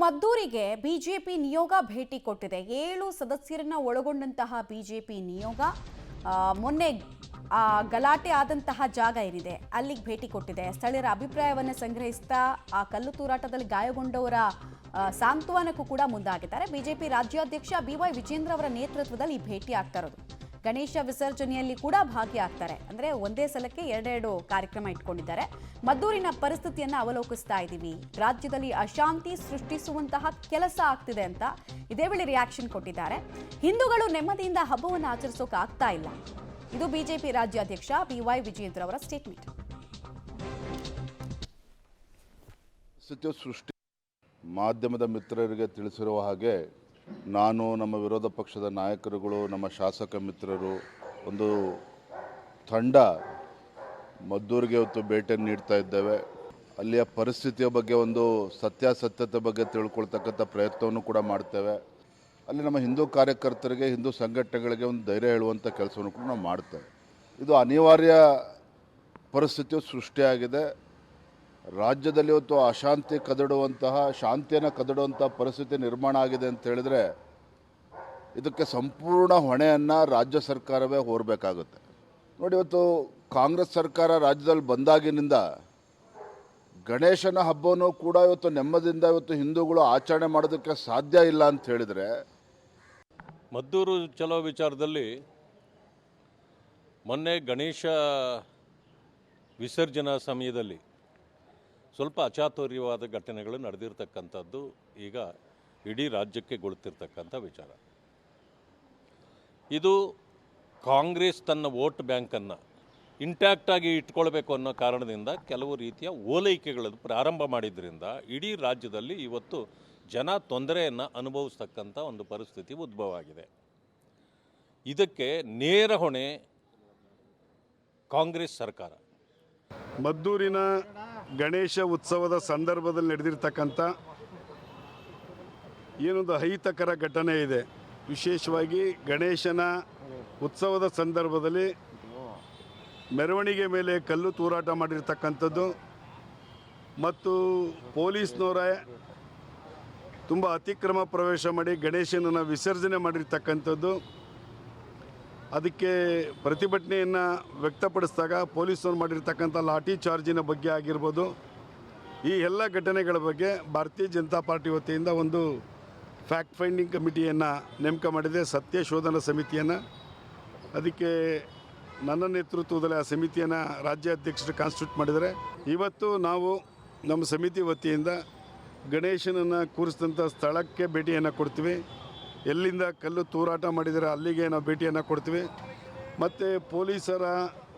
ಮದ್ದೂರಿಗೆ BJP ನಿಯೋಗ ಭೇಟಿ ಕೊಟ್ಟಿದೆ. 7 ಸದಸ್ಯರನ್ನ ಒಳಗೊಂಡಂತಹ ಬಿಜೆಪಿ ನಿಯೋಗ ಮೊನ್ನೆ ಗಲಾಟೆ ಆದಂತಹ ಜಾಗ ಏನಿದೆ ಅಲ್ಲಿಗೆ ಭೇಟಿ ಕೊಟ್ಟಿದೆ. ಸ್ಥಳೀಯರ ಅಭಿಪ್ರಾಯವನ್ನು ಸಂಗ್ರಹಿಸ್ತಾ ಆ ಕಲ್ಲು ತೂರಾಟದಲ್ಲಿ ಗಾಯಗೊಂಡವರ ಸಾಂತ್ವನಕ್ಕೂ ಕೂಡ ಮುಂದಾಗಿದ್ದಾರೆ. ಬಿಜೆಪಿ ರಾಜ್ಯಾಧ್ಯಕ್ಷ BY ವಿಜೇಂದ್ರ ಅವರ ನೇತೃತ್ವದಲ್ಲಿ ಈ ಭೇಟಿ ಆಗ್ತಾ ಇರೋದು. ಗಣೇಶ ವಿಸರ್ಜನೆಯಲ್ಲಿ ಕೂಡ ಭಾಗಿಯಾಗ್ತಾರೆ. ಅಂದರೆ ಒಂದೇ ಸಲಕ್ಕೆ ಎರಡೆರಡು ಕಾರ್ಯಕ್ರಮ ಇಟ್ಕೊಂಡಿದ್ದಾರೆ. ಮದ್ದೂರಿನ ಪರಿಸ್ಥಿತಿಯನ್ನು ಅವಲೋಕಿಸ್ತಾ ಇದ್ದೀವಿ. ರಾಜ್ಯದಲ್ಲಿ ಅಶಾಂತಿ ಸೃಷ್ಟಿಸುವಂತಹ ಕೆಲಸ ಆಗ್ತಿದೆ ಅಂತ ಇದೇ ವೇಳೆ ರಿಯಾಕ್ಷನ್ ಕೊಟ್ಟಿದ್ದಾರೆ. ಹಿಂದೂಗಳು ನೆಮ್ಮದಿಯಿಂದ ಹಬ್ಬವನ್ನು ಆಚರಿಸೋಕೆ ಆಗ್ತಾ ಇಲ್ಲ. ಇದು ಬಿಜೆಪಿ ರಾಜ್ಯಾಧ್ಯಕ್ಷ BY ವಿಜೇಂದ್ರ ಅವರ ಸ್ಟೇಟ್ಮೆಂಟ್. ಮಾಧ್ಯಮದ ಮಿತ್ರರಿಗೆ ತಿಳಿಸಿರುವ ಹಾಗೆ ನಾನು, ನಮ್ಮ ವಿರೋಧ ಪಕ್ಷದ ನಾಯಕರುಗಳು, ನಮ್ಮ ಶಾಸಕ ಮಿತ್ರರು ಒಂದು ತಂಡ ಮದ್ದೂರಿಗೆ ಇವತ್ತು ಭೇಟಿಯನ್ನು ನೀಡ್ತಾ ಇದ್ದೇವೆ. ಅಲ್ಲಿಯ ಪರಿಸ್ಥಿತಿಯ ಬಗ್ಗೆ ಒಂದು ಸತ್ಯಾಸತ್ಯತೆ ಬಗ್ಗೆ ತಿಳ್ಕೊಳ್ತಕ್ಕಂಥ ಪ್ರಯತ್ನವನ್ನು ಕೂಡ ಮಾಡ್ತೇವೆ. ಅಲ್ಲಿ ನಮ್ಮ ಹಿಂದೂ ಕಾರ್ಯಕರ್ತರಿಗೆ, ಹಿಂದೂ ಸಂಘಟನೆಗಳಿಗೆ ಒಂದು ಧೈರ್ಯ ಹೇಳುವಂಥ ಕೆಲಸವನ್ನು ಕೂಡ ನಾವು ಮಾಡ್ತೇವೆ. ಇದು ಅನಿವಾರ್ಯ ಪರಿಸ್ಥಿತಿಯು ಸೃಷ್ಟಿಯಾಗಿದೆ. ರಾಜ್ಯದಲ್ಲಿ ಇವತ್ತು ಅಶಾಂತಿ ಕದಡುವಂತಹ, ಶಾಂತಿಯನ್ನು ಕದಡುವಂಥ ಪರಿಸ್ಥಿತಿ ನಿರ್ಮಾಣ ಆಗಿದೆ ಅಂತ ಹೇಳಿದ್ರೆ ಇದಕ್ಕೆ ಸಂಪೂರ್ಣ ಹೊಣೆಯನ್ನು ರಾಜ್ಯ ಸರ್ಕಾರವೇ ಹೊರಬೇಕಾಗುತ್ತೆ. ನೋಡಿ, ಇವತ್ತು ಕಾಂಗ್ರೆಸ್ ಸರ್ಕಾರ ರಾಜ್ಯದಲ್ಲಿ ಬಂದಾಗಿನಿಂದ ಗಣೇಶನ ಹಬ್ಬವನ್ನು ಕೂಡ ಇವತ್ತು ನೆಮ್ಮದಿಯಿಂದ ಇವತ್ತು ಹಿಂದೂಗಳು ಆಚರಣೆ ಮಾಡೋದಕ್ಕೆ ಸಾಧ್ಯ ಇಲ್ಲ ಅಂತ ಹೇಳಿದರೆ, ಮದ್ದೂರು ಚಲೋ ವಿಚಾರದಲ್ಲಿ ಮೊನ್ನೆ ಗಣೇಶ ವಿಸರ್ಜನಾ ಸಮಯದಲ್ಲಿ ಸ್ವಲ್ಪ ಅಚಾತುರ್ಯವಾದ ಘಟನೆಗಳು ನಡೆದಿರ್ತಕ್ಕಂಥದ್ದು ಈಗ ಇಡೀ ರಾಜ್ಯಕ್ಕೆ ಗೊತ್ತಿರ್ತಕ್ಕಂಥ ವಿಚಾರ. ಇದು ಕಾಂಗ್ರೆಸ್ ತನ್ನ ವೋಟ್ ಬ್ಯಾಂಕನ್ನು ಇಂಟ್ಯಾಕ್ಟಾಗಿ ಇಟ್ಕೊಳ್ಬೇಕು ಅನ್ನೋ ಕಾರಣದಿಂದ ಕೆಲವು ರೀತಿಯ ಓಲೈಕೆಗಳನ್ನು ಪ್ರಾರಂಭ ಮಾಡಿದ್ರಿಂದ ಇಡೀ ರಾಜ್ಯದಲ್ಲಿ ಇವತ್ತು ಜನ ತೊಂದರೆಯನ್ನು ಅನುಭವಿಸ್ತಕ್ಕಂಥ ಒಂದು ಪರಿಸ್ಥಿತಿ ಉದ್ಭವ ಆಗಿದೆ. ಇದಕ್ಕೆ ನೇರ ಹೊಣೆ ಕಾಂಗ್ರೆಸ್ ಸರ್ಕಾರ. ಮದ್ದೂರಿನ ಗಣೇಶ ಉತ್ಸವದ ಸಂದರ್ಭದಲ್ಲಿ ನಡೆದಿರ್ತಕ್ಕಂಥ ಏನೊಂದು ಅಹಿತಕರ ಘಟನೆ ಇದೆ. ವಿಶೇಷವಾಗಿ ಗಣೇಶನ ಉತ್ಸವದ ಸಂದರ್ಭದಲ್ಲಿ ಮೆರವಣಿಗೆ ಮೇಲೆ ಕಲ್ಲು ತೂರಾಟ ಮಾಡಿರ್ತಕ್ಕಂಥದ್ದು ಮತ್ತು ಪೊಲೀಸ್ನವರ ತುಂಬ ಅತಿಕ್ರಮ ಪ್ರವೇಶ ಮಾಡಿ ಗಣೇಶನನ್ನು ವಿಸರ್ಜನೆ ಮಾಡಿರ್ತಕ್ಕಂಥದ್ದು, ಅದಕ್ಕೆ ಪ್ರತಿಭಟನೆಯನ್ನು ವ್ಯಕ್ತಪಡಿಸಿದಾಗ ಪೊಲೀಸರು ಮಾಡಿರ್ತಕ್ಕಂಥ ಲಾಠಿ ಚಾರ್ಜಿನ ಬಗ್ಗೆ ಆಗಿರ್ಬೋದು, ಈ ಎಲ್ಲ ಘಟನೆಗಳ ಬಗ್ಗೆ ಭಾರತೀಯ ಜನತಾ ಪಾರ್ಟಿ ವತಿಯಿಂದ ಒಂದು ಫ್ಯಾಕ್ಟ್ ಫೈಂಡಿಂಗ್ ಕಮಿಟಿಯನ್ನು ನೇಮಕ ಮಾಡಿದೆ, ಸತ್ಯ ಶೋಧನಾ ಸಮಿತಿಯನ್ನು. ಅದಕ್ಕೆ ನನ್ನ ನೇತೃತ್ವದಲ್ಲಿ ಆ ಸಮಿತಿಯನ್ನು ರಾಜ್ಯಾಧ್ಯಕ್ಷರು ಕಾನ್ಸ್ಟಿಟ್ಯೂಟ್ ಮಾಡಿದರೆ, ಇವತ್ತು ನಾವು ನಮ್ಮ ಸಮಿತಿ ವತಿಯಿಂದ ಗಣೇಶನನ್ನು ಕೂರಿಸಿದಂಥ ಸ್ಥಳಕ್ಕೆ ಭೇಟಿಯನ್ನು ಕೊಡ್ತೀವಿ. ಎಲ್ಲಿಂದ ಕಲ್ಲು ತೂರಾಟ ಮಾಡಿದರೆ ಅಲ್ಲಿಗೆ ನಾವು ಭೇಟಿಯನ್ನು ಕೊಡ್ತೀವಿ. ಮತ್ತು ಪೊಲೀಸರ